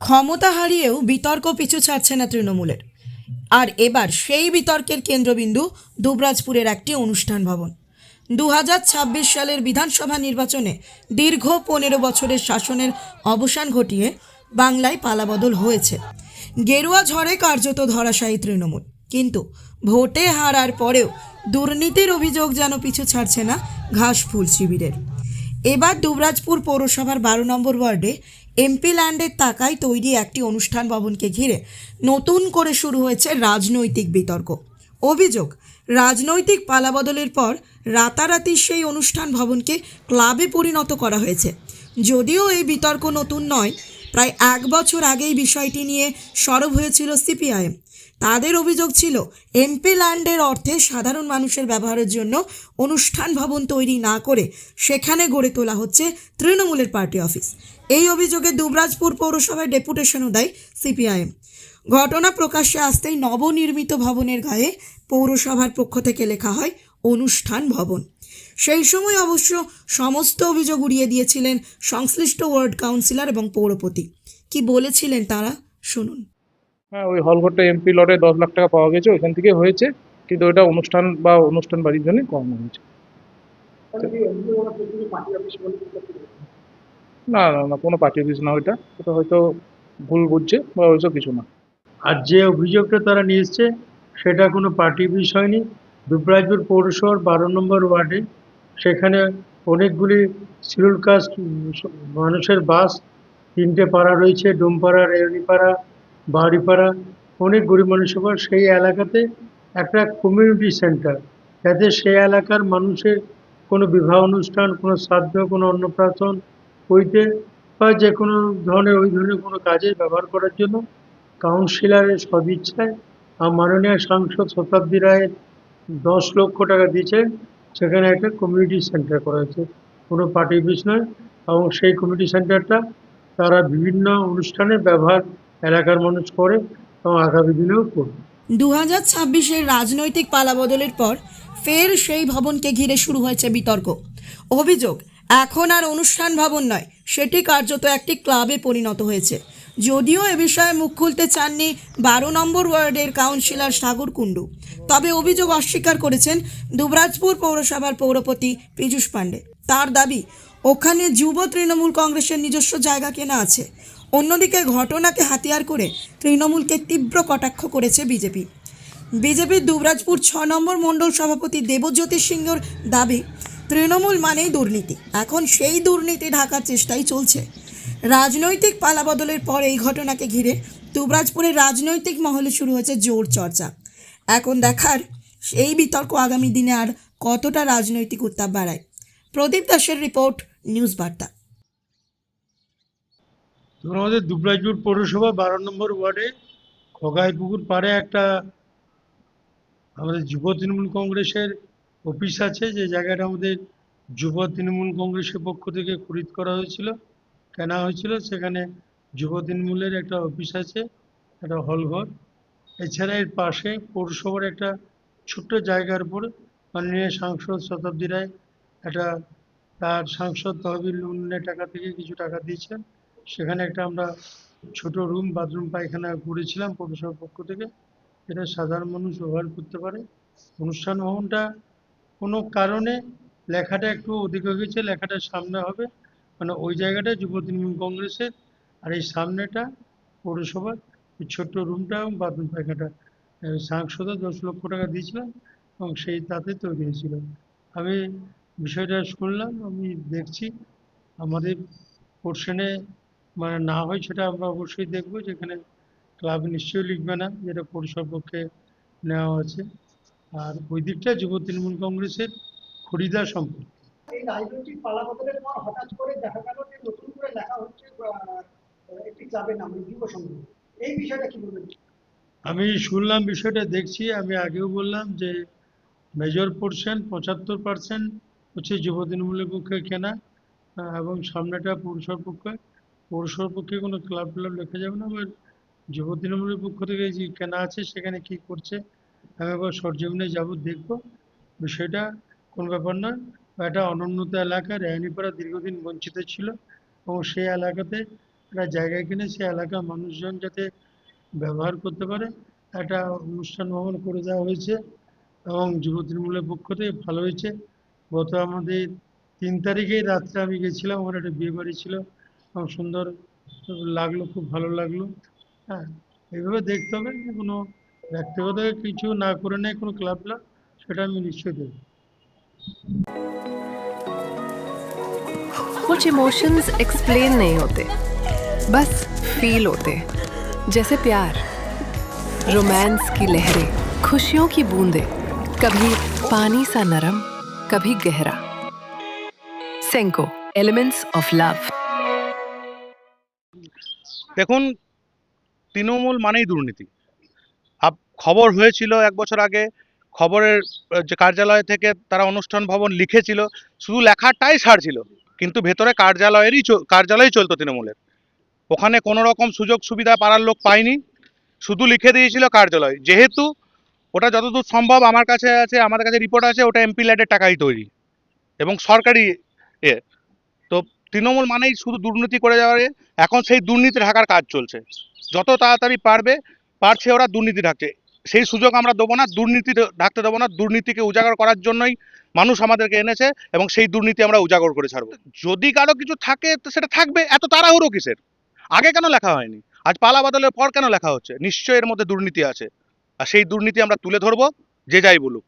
ক্ষমতা হারিয়েও বিতর্ক পিছু ছাড়ছে না তৃণমূলের। আর এবার সেই বিতর্কের কেন্দ্রবিন্দু দুবরাজপুরের একটি অনুষ্ঠান ভবন। 2026 সালের বিধানসভা নির্বাচনে দীর্ঘ 15 বছরের শাসনের অবসান ঘটিয়ে বাংলায় পালাবদল হয়েছে। গেরুয়া ঝড়ে কার্যত ধরাশায়ী তৃণমূল, কিন্তু ভোটে হারার পরেও দুর্নীতির অভিযোগ যেন পিছু ছাড়ছে না ঘাসফুল শিবিরের। এবার দুবরাজপুর পৌরসভার 12 নম্বর ওয়ার্ডে এমপি ল্যান্ডের টাকায় তৈরি একটি অনুষ্ঠান ভবনকে ঘিরে নতুন করে শুরু হয়েছে রাজনৈতিক বিতর্ক। অভিযোগ, রাজনৈতিক পালাবদলের পর রাতারাতি সেই অনুষ্ঠান ভবনকে ক্লাবে পরিণত করা হয়েছে। যদিও এই বিতর্ক নতুন নয়, প্রায় 1 বছর আগেই বিষয়টি নিয়ে সরব হয়েছিল সিপিআইএম। তাদের অভিযোগ ছিল এমপি ল্যান্ডের অর্থে সাধারণ মানুষের ব্যবহারের জন্য অনুষ্ঠান ভবন তৈরি না করে সেখানে গড়ে তোলা হচ্ছে তৃণমূলের পার্টি অফিস। এই অভিযোগে দুবরাজপুর পৌরসভায় ডেপুটেশনও দেয় সিপিআইএম। ঘটনা প্রকাশ্যে আসতেই নবনির্মিত ভবনের গায়ে পৌরসভার পক্ষ থেকে লেখা হয় অনুষ্ঠান ভবন। সেই সময় অবশ্য সমস্ত অভিযোগ উড়িয়ে দিয়েছিলেন সংশ্লিষ্ট ওয়ার্ড কাউন্সিলর এবং পৌরপতি। কি বলেছিলেন তারা, শুনুন। হ্যাঁ, ওই হলঘরটা এমপি লটে 10 লাখ টাকা পাওয়া গেছে, ওইখান থেকে হয়েছে, কিন্তু ওটা অনুষ্ঠান বা অনুষ্ঠান বাড়ির জন্য করানো হয়েছে। না না না, কোনো পার্টি অফিস না, ওইটা ওটা হয়তো ভুল বুঝছে বা ওইসব কিছু না। আর যে অভিযোগটা তারা নিয়ে এসছে সেটা কোনো পার্টি বিষয় হয়নি। দুবরাজপুর পৌরসভার 12 নম্বর ওয়ার্ডে সেখানে অনেকগুলি শিডিউল কাস্ট মানুষের বাস, 3টে পাড়া রয়েছে, ডোমপাড়া, রেওড়িপাড়া, বাউরিপাড়া, অনেক গরিব মানুষের বাস। সেই এলাকাতে একটা কমিউনিটি সেন্টার, যাতে সেই এলাকার মানুষের কোনো বিবাহ অনুষ্ঠান, কোনো শ্রাদ্ধ, কোনো অন্নপ্রাশন হইতে বা যে কোনো ধরনের ওই ধরনের কোনো কাজে ব্যবহার করার জন্য কাউন্সিলরের সদিচ্ছায় মাননীয় সাংসদ শতাব্দী রায়ের 10 লক্ষ টাকা দিয়েছেন। সেখানে একটা কমিউনিটি সেন্টার করা হয়েছে, কোনো পার্টি অফিস নয়। এবং সেই কমিউনিটি সেন্টারটা তারা বিভিন্ন অনুষ্ঠানে ব্যবহার এলাকার মানুষ করে এবং আগামী দিনেও করবে। 2026-এর রাজনৈতিক পালাবদলের পর ফের সেই ভবনকে ঘিরে শুরু হয়েছে বিতর্ক। অভিযোগ, এখন আর অনুষ্ঠান ভবন নয়, সেটি কার্যত একটি ক্লাবে পরিণত হয়েছে। যদিও এ বিষয়ে মুখ খুলতে চাননি 12 নম্বর ওয়ার্ডের কাউন্সিলর সাগর কুণ্ডু, তবে অভিযোগ অস্বীকার করেছেন দুবরাজপুর পৌরসভার পৌরপতি পীযূষ পাণ্ডে। তার দাবি, ওখানে যুব তৃণমূল কংগ্রেসের নিজস্ব জায়গা কেনা আছে। অন্যদিকে ঘটনাকে হাতিয়ার করে তৃণমূলকে তীব্র কটাক্ষ করেছে বিজেপি। বিজেপির দুবরাজপুর 6 নম্বর মণ্ডল সভাপতি দেবজ্যোতি সিংহর দাবি, তৃণমূল মানেই দুর্নীতি, এখন সেই দুর্নীতি ঢাকার চেষ্টাই চলছে। রাজনৈতিক পালাবদলের পর এই ঘটনাকে ঘিরে দুবরাজপুরের রাজনৈতিক মহলে শুরু হয়েছে জোর চর্চা। এখন দেখার এই বিতর্ক আগামী দিনে আর কতটা রাজনৈতিক উত্তাপ বাড়ায়। প্রদীপ দাসের রিপোর্ট, নিউজ বার্তা। ধরুন, আমাদের দুবরাজপুর পৌরসভা 12 নম্বর ওয়ার্ডে খগাইপুকুর পাড়ে একটা আমাদের যুব তৃণমূল কংগ্রেসের অফিস আছে, যে জায়গাটা আমাদের যুব তৃণমূল কংগ্রেসের পক্ষ থেকে খরিদ করা হয়েছিল, কেনা হয়েছিল। সেখানে যুব তৃণমূলের একটা অফিস আছে, একটা হলঘর। এছাড়া এর পাশে পৌরসভার একটা ছোট্ট জায়গার উপর মাননীয় সাংসদ শতাব্দী রায় একটা তার সাংসদ তহবিল উন্নয়নের টাকা থেকে কিছু টাকা দিয়েছেন। সেখানে একটা আমরা ছোট রুম, বাথরুম, পায়খানা করেছিলাম পৌরসভার পক্ষ থেকে, এটা সাধারণ মানুষ ব্যবহার করতে পারে। অনুষ্ঠান ভবনটা কোনো কারণে লেখাটা একটু ওদিক হয়ে গেছে, লেখাটা সামনে হবে, মানে ওই জায়গাটা যুব তৃণমূল কংগ্রেসের, আর এই সামনেটা পৌরসভার। এই ছোট্ট রুমটা এবং বাথরুম পায়খানাটা সাংসদও 10 লক্ষ টাকা দিয়েছিলাম এবং সেই তাতে তৈরি হয়েছিল। আমি বিষয়টা শুনলাম, আমি দেখছি আমাদের পোর্শনে মানে না হয় সেটা আমরা অবশ্যই দেখব, যেখানে ক্লাব নিশ্চয়ই লিখবে না যেটা পৌরসভার পক্ষে নেওয়া আছে। আর ওই দিকটা যুব তৃণমূল কংগ্রেসের খরিদার সম্পর্কে। এই রাজনৈতিক পালাবদলের পর হঠাৎ করে দেখা গেল যে নতুন করে লেখা হচ্ছে একটি ক্লাবের নাম যুব সংঘ। এই বিষয়টা কি বলবেন? আমি শুনলাম, বিষয়টা দেখছি। আমি আগেও বললাম যে মেজর পোর্শন 75% হচ্ছে যুব তৃণমূলের পক্ষে কেনা, এবং সামনেটা পৌরসভার পক্ষে কোনো ক্লাব ক্লাব লেখা যাবে না। আবার যুব তৃণমূলের পক্ষ থেকে যে কেনা আছে সেখানে কি করছে আমি একবার সরজমিনে যাব, দেখব। বিষয়টা কোনো ব্যাপার নয়। একটা অনুন্নত এলাকা, রেহানিপাড়া দীর্ঘদিন বঞ্চিত ছিল এবং সেই এলাকাতে একটা জায়গা কিনে সে এলাকার মানুষজন যাতে ব্যবহার করতে পারে একটা অনুষ্ঠান ভবন করে দেওয়া হয়েছে এবং যুব তৃণমূলের পক্ষ থেকে ভালো হয়েছে। গত আমাদের 3 তারিখেই রাত্রে আমি গেছিলাম, ওখানে একটা বিয়ে বাড়ি ছিল এবং সুন্দর লাগলো, খুব ভালো লাগলো। হ্যাঁ, এইভাবে দেখতে হবে যে কোনো ব্যক্তিগত কিছু না করে নেয় কোনো ক্লাব, সেটা আমি নিশ্চয়ই দেবো। कुछ इमोशंस एक्सप्लेन नहीं होते, बस फील होते, जैसे प्यार, रोमांस की लहरें, खुशियों की बूंदें, कभी पानी सा नरम, कभी गहरा। Senco, elements of love. দেখুন, তৃণমূল মানেই দুর্নীতি। খবর হয়েছিল 1 বছর আগে, খবরের যে কার্যালয় থেকে তারা অনুষ্ঠান ভবন লিখেছিল, শুধু লেখাটাই ছাড়ছিল, কিন্তু ভেতরে কার্যালয়ই চলতো তৃণমূলের। ওখানে কোনো রকম সুযোগ সুবিধা পাড়ার লোক পায়নি, শুধু লিখে দিয়েছিল কার্যালয়। যেহেতু ওটা যতদূর সম্ভব আমার কাছে আছে, আমাদের কাছে রিপোর্ট আছে, ওটা এমপি ল্যাডের টাকাই তৈরি এবং সরকারি এ। তো তৃণমূল মানেই শুধু দুর্নীতি করে যাওয়ার এ। এখন সেই দুর্নীতি ঢাকার কাজ চলছে, যত তাড়াতাড়ি পারছে ওরা দুর্নীতি ঢাকছে। সেই সুযোগ আমরা দেবো না, দুর্নীতি ঢাকতে দেবো না। দুর্নীতিকে উজাগর করার জন্যই মানুষ আমাদেরকে এনেছে এবং সেই দুর্নীতি আমরা উজাগর করে ছাড়বো। যদি কারো কিছু থাকে তো সেটা থাকবে, এত তাড়াহুড়ো কিসের? আগে কেন লেখা হয়নি? আজ পালা বদলের পর কেন লেখা হচ্ছে? নিশ্চয়ই এর মধ্যে দুর্নীতি আছে, আর সেই দুর্নীতি আমরা তুলে ধরবো, যে যাই বলুক।